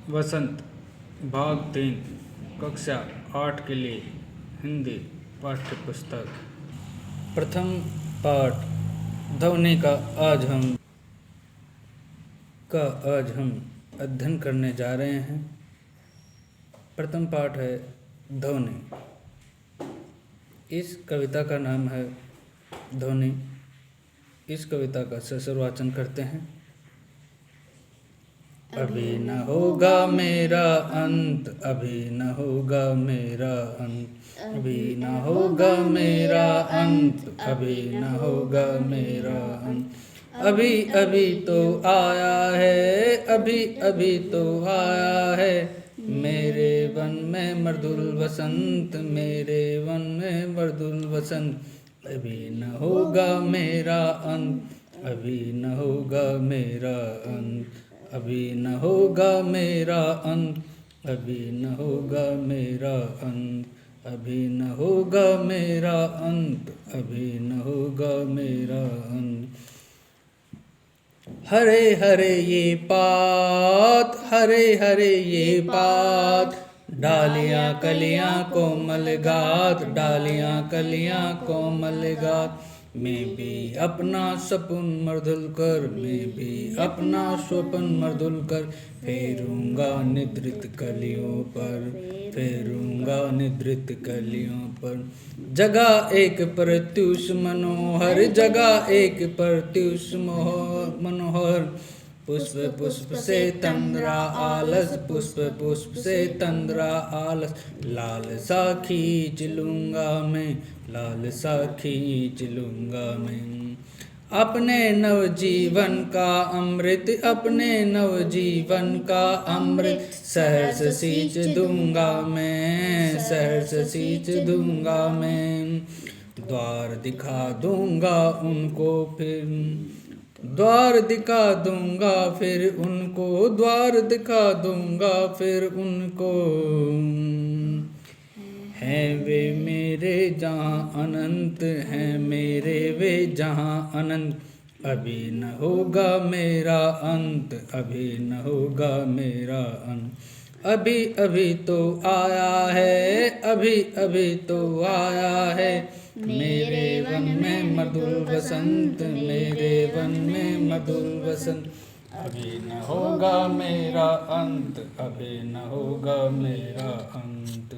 वसंत भाग 3 कक्षा 8 के लिए हिंदी पाठ्य पुस्तक। प्रथम पाठ ध्वनि का आज हम अध्ययन करने जा रहे हैं। प्रथम पाठ है ध्वनि। इस कविता का नाम है ध्वनि। इस कविता का ससुर वाचन करते हैं। अभी न होगा मेरा अंत, अभी न होगा मेरा अंत, अभी न होगा मेरा अंत, अभी न होगा मेरा अंत। अभी अभी तो आया है, अभी अभी तो आया है, मेरे वन में मृदुल वसंत, मेरे वन में मृदुल वसंत। अभी न होगा मेरा अंत, अभी न होगा मेरा अंत, अभी न होगा मेरा अंत, अभी न होगा मेरा अंत, अभी न होगा मेरा अंत, अभी न होगा मेरा अंत। हरे हरे ये पात, हरे हरे ये पात, डालियाँ कलियाँ कोमल गात, डालियाँ कलियाँ कोमल गात। मैं भी अपना सपन मर्दुल कर, मैं भी अपना स्वपन मर्दुल कर, फेरूंगा निद्रित कलियों पर, फेरूंगा निद्रित कलियों पर। जगह एक प्रत्युष मनोहर, जगह एक प्रत्युष मनोहर, पुष्प पुष्प से तंद्रा आलस, पुष्प पुष्प से तंद्रा आलस। लाल सा खींच लूँगा मैं, लाल सा खींच लूँगा मैं, अपने नवजीवन का अमृत, अपने नवजीवन का अमृत। सहर्ष सींच दूंगा मैं, सहर्ष सींच दूंगा मैं, द्वार दिखा दूंगा उनको फिर, द्वार दिखा दूंगा फिर उनको, द्वार दिखा दूंगा फिर उनको। हैं वे मेरे जहाँ अनंत, हैं मेरे वे जहाँ अनंत। अभी न होगा मेरा अंत, अभी न होगा मेरा अंत। अभी अभी तो आया है, अभी अभी तो आया है, मेरे वन में मधुर वसंत, मेरे वन में मधुर वसंत। अभी न होगा मेरा अंत, अभी न होगा मेरा अंत,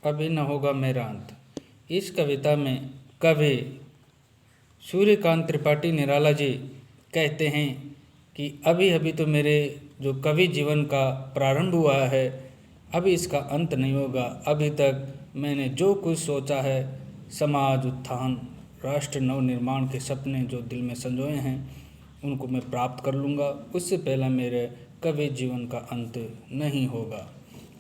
अभी न होगा मेरा अंत। इस कविता में कवि सूर्यकांत त्रिपाठी निराला जी कहते हैं कि अभी अभी तो मेरे जो कवि जीवन का प्रारंभ हुआ है, अभी इसका अंत नहीं होगा। अभी तक मैंने जो कुछ सोचा है, समाज उत्थान, राष्ट्र नवनिर्माण के सपने जो दिल में संजोए हैं, उनको मैं प्राप्त कर लूँगा। उससे पहले मेरे कवि जीवन का अंत नहीं होगा।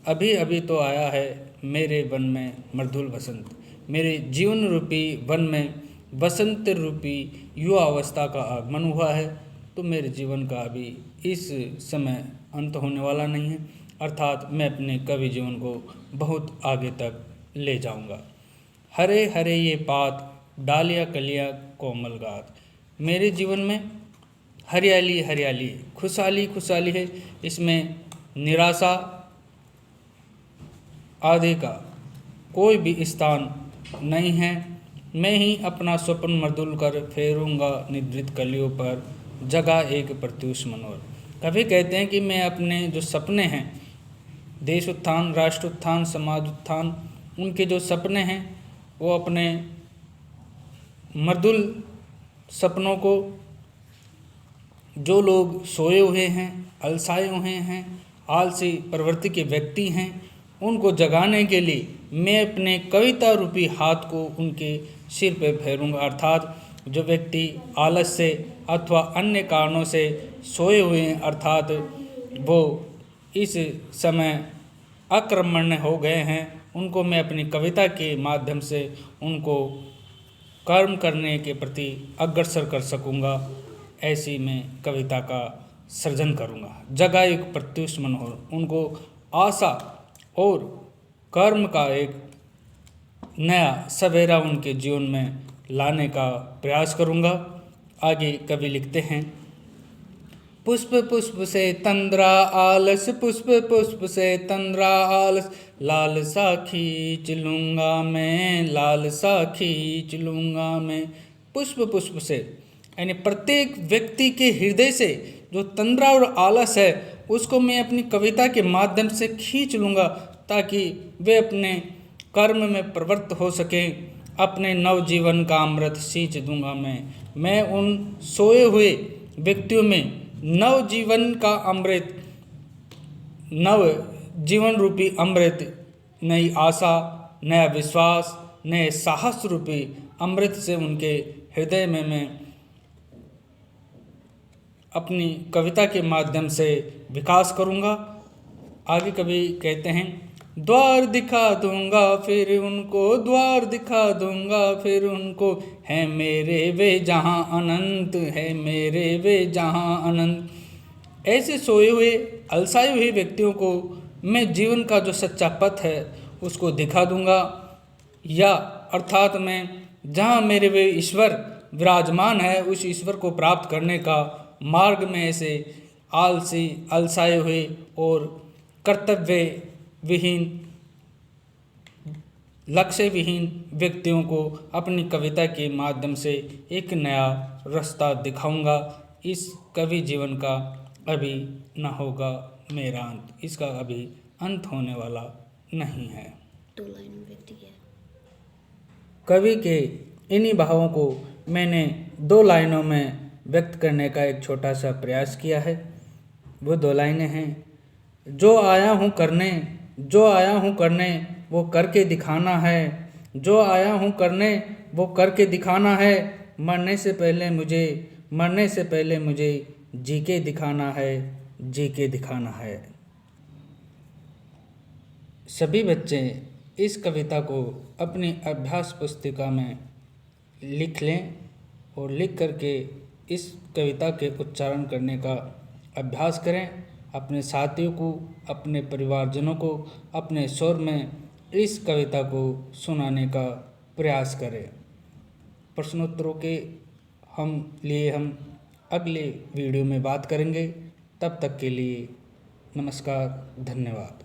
अभी अभी तो आया है मेरे वन में मृदुल वसंत, मेरे जीवन रूपी वन में वसंत रूपी युवा अवस्था का आगमन हुआ है। तो मेरे जीवन का अभी इस समय अंत होने वाला नहीं है, अर्थात मैं अपने कवि जीवन को बहुत आगे तक ले जाऊंगा। हरे हरे ये पात, डालियाँ कलियाँ कोमल गात। मेरे जीवन में हरियाली हरियाली, खुशहाली खुशहाली है। इसमें निराशा आदि का कोई भी स्थान नहीं है। मैं ही अपना स्वप्न मर्दुल कर, फेरूंगा निद्रित कलियों पर, जगह एक प्रत्युष मनोहर। कभी कहते हैं कि मैं अपने जो सपने हैं, देश उत्थान, राष्ट्र उत्थान, समाज उत्थान, उनके जो सपने हैं, वो अपने मर्दुल सपनों को, जो लोग सोए हुए हैं, अलसाए हुए हैं, आलसी प्रवृत्ति के व्यक्ति हैं, उनको जगाने के लिए मैं अपने कविता रूपी हाथ को उनके सिर पे फेरूंगा। अर्थात जो व्यक्ति आलस से अथवा अन्य कारणों से सोए हुए हैं, अर्थात वो इस समय अकर्मण्य हो गए हैं, उनको मैं अपनी कविता के माध्यम से उनको कर्म करने के प्रति अग्रसर कर सकूँगा। ऐसी मैं कविता का सृजन करूँगा। जगह एक प्रत्युष मनोहर, उनको आशा और कर्म का एक नया सवेरा उनके जीवन में लाने का प्रयास करूँगा। आगे कवि लिखते हैं, पुष्प पुष्प से तंद्रा आलस, पुष्प पुष्प से तंद्रा आलस, लाल सा खींच लूँगा मैं, लाल सा खींच लूँगा मैं। पुष्प पुष्प से यानी प्रत्येक व्यक्ति के हृदय से जो तंद्रा और आलस है उसको मैं अपनी कविता के माध्यम से खींच लूँगा, ताकि वे अपने कर्म में प्रवृत्त हो सकें। अपने नव जीवन का अमृत सींच दूंगा मैं उन सोए हुए व्यक्तियों में नव जीवन का अमृत, नव जीवन रूपी अमृत, नई आशा, नया विश्वास, नए साहस रूपी अमृत से उनके हृदय में मैं अपनी कविता के माध्यम से विकास करूँगा। आगे कवि कहते हैं, द्वार दिखा दूंगा फिर उनको, द्वार दिखा दूंगा फिर उनको, है मेरे वे जहाँ अनंत, है मेरे वे जहाँ अनंत। ऐसे सोए हुए अलसाए हुए व्यक्तियों को मैं जीवन का जो सच्चा पथ है उसको दिखा दूंगा, या अर्थात मैं जहाँ मेरे वे ईश्वर विराजमान है उस ईश्वर को प्राप्त करने का मार्ग में ऐसे आलसी, अलसाए हुए और कर्तव्य विहीन, लक्ष्य विहीन व्यक्तियों को अपनी कविता के माध्यम से एक नया रास्ता दिखाऊंगा। इस कवि जीवन का अभी न होगा मेरा अंत, इसका अभी अंत होने वाला नहीं है। 2 लाइनों व्यक्ति है। कवि के इन्हीं भावों को मैंने 2 लाइनों में व्यक्त करने का एक छोटा सा प्रयास किया है। वो 2 लाइनें हैं, जो आया हूँ करने, जो आया हूँ करने वो करके दिखाना है, जो आया हूँ करने वो करके दिखाना है, मरने से पहले मुझे, मरने से पहले मुझे जी के दिखाना है, जी के दिखाना है। सभी बच्चे इस कविता को अपनी अभ्यास पुस्तिका में लिख लें और लिख करके इस कविता के उच्चारण करने का अभ्यास करें। अपने साथियों को, अपने परिवारजनों को अपने स्वर में इस कविता को सुनाने का प्रयास करें। प्रश्नोत्तरों के हम अगले वीडियो में बात करेंगे। तब तक के लिए नमस्कार, धन्यवाद।